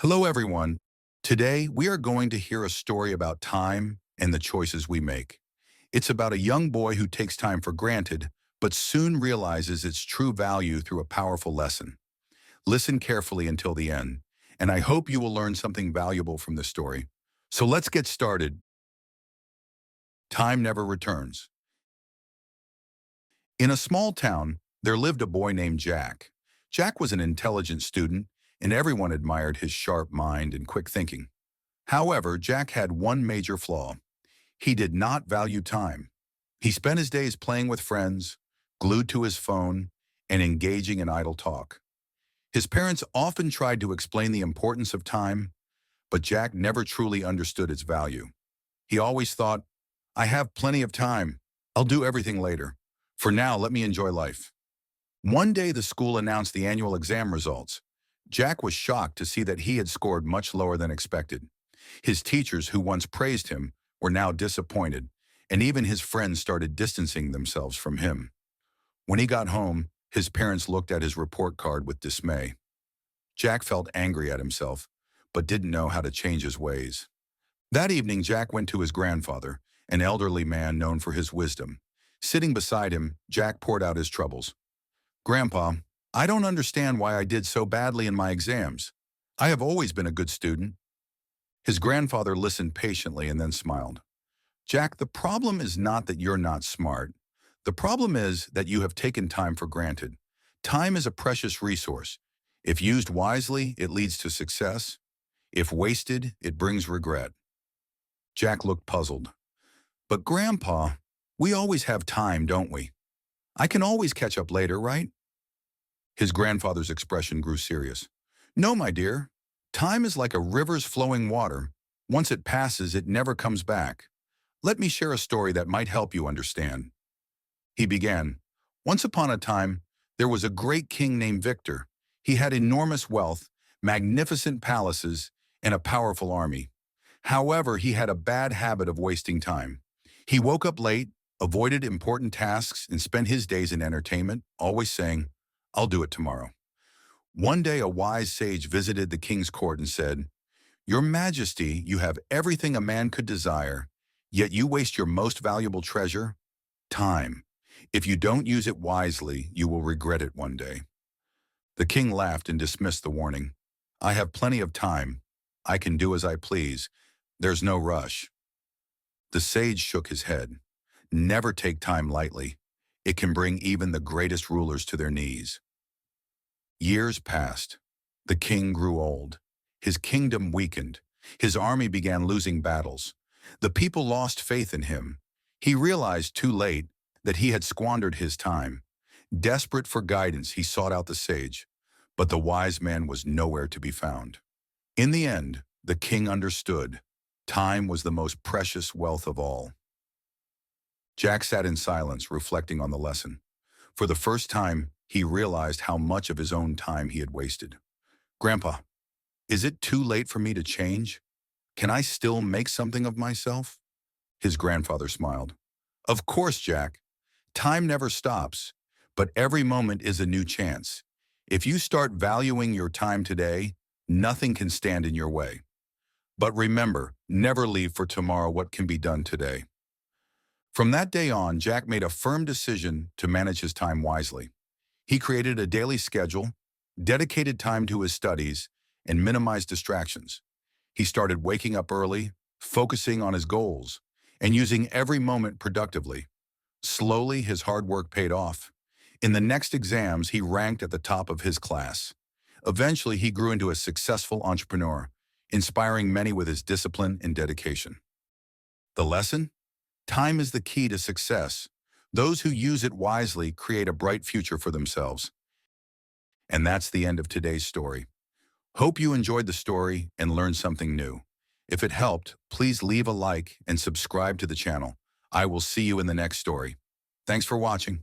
Hello, everyone. Today, we are going to hear a story about time and the choices we make. It's about a young boy who takes time for granted, but soon realizes its true value through a powerful lesson. Listen carefully until the end, and I hope you will learn something valuable from this story. So let's get started. Time never returns. In a small town, there lived a boy named Jack. Jack was an intelligent student, and everyone admired his sharp mind and quick thinking. However, Jack had one major flaw. He did not value time. He spent his days playing with friends, glued to his phone, and engaging in idle talk. His parents often tried to explain the importance of time, but Jack never truly understood its value. He always thought, I have plenty of time. I'll do everything later. For now, let me enjoy life. One day, the school announced the annual exam results. Jack was shocked to see that he had scored much lower than expected. His teachers, who once praised him, were now disappointed, and even his friends started distancing themselves from him. When he got home, his parents looked at his report card with dismay. Jack felt angry at himself, but didn't know how to change his ways. That evening, Jack went to his grandfather, an elderly man known for his wisdom. Sitting beside him, Jack poured out his troubles. Grandpa, I don't understand why I did so badly in my exams. I have always been a good student. His grandfather listened patiently and then smiled. Jack, the problem is not that you're not smart. The problem is that you have taken time for granted. Time is a precious resource. If used wisely, it leads to success. If wasted, it brings regret. Jack looked puzzled. But Grandpa, we always have time, don't we? I can always catch up later, right? His grandfather's expression grew serious. No, my dear. Time is like a river's flowing water. Once it passes, it never comes back. Let me share a story that might help you understand. He began. Once upon a time, there was a great king named Victor. He had enormous wealth, magnificent palaces, and a powerful army. However, he had a bad habit of wasting time. He woke up late, avoided important tasks, and spent his days in entertainment, always saying, I'll do it tomorrow. One day, a wise sage visited the king's court and said, Your Majesty, you have everything a man could desire, yet you waste your most valuable treasure, time. If you don't use it wisely, you will regret it one day. The king laughed and dismissed the warning. I have plenty of time. I can do as I please. There's no rush. The sage shook his head. Never take time lightly. It can bring even the greatest rulers to their knees. Years passed. The king grew old. His kingdom weakened. His army began losing battles. The people lost faith in him. He realized too late that he had squandered his time. Desperate for guidance, he sought out the sage, but the wise man was nowhere to be found. In the end, the king understood. Time was the most precious wealth of all. Jack sat in silence, reflecting on the lesson. For the first time, he realized how much of his own time he had wasted. Grandpa, is it too late for me to change? Can I still make something of myself? His grandfather smiled. Of course, Jack. Time never stops, but every moment is a new chance. If you start valuing your time today, nothing can stand in your way. But remember, never leave for tomorrow what can be done today. From that day on, Jack made a firm decision to manage his time wisely. He created a daily schedule, dedicated time to his studies, and minimized distractions. He started waking up early, focusing on his goals, and using every moment productively. Slowly, his hard work paid off. In the next exams, he ranked at the top of his class. Eventually, he grew into a successful entrepreneur, inspiring many with his discipline and dedication. The lesson? Time is the key to success. Those who use it wisely create a bright future for themselves. And that's the end of today's story. Hope you enjoyed the story and learned something new. If it helped, please leave a like and subscribe to the channel. I will see you in the next story. Thanks for watching.